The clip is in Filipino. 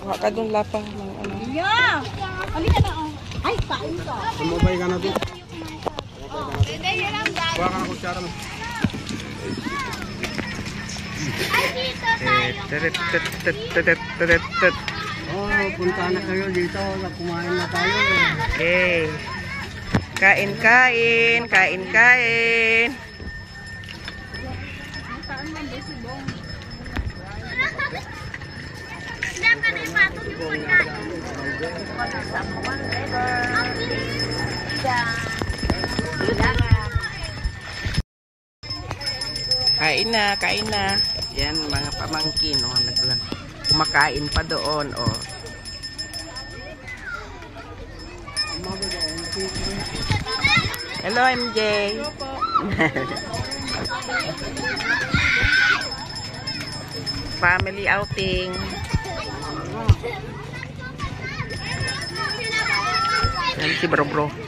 Kuha ka doon lapang ng ano. Yeah! Halika na, oh. Ay, kain ka. Sumabay ka na doon. Kuha ka na kutsara mo. Oh, punta na kayo dito. Kumain na tayo. Okay. Kain, kain. Kain, kain. Kain na, kain na. Yan, mga pamangkin, oh, kumakain pa doon, oh. Hello, MJ. Family outing. Yan si Bro Bro.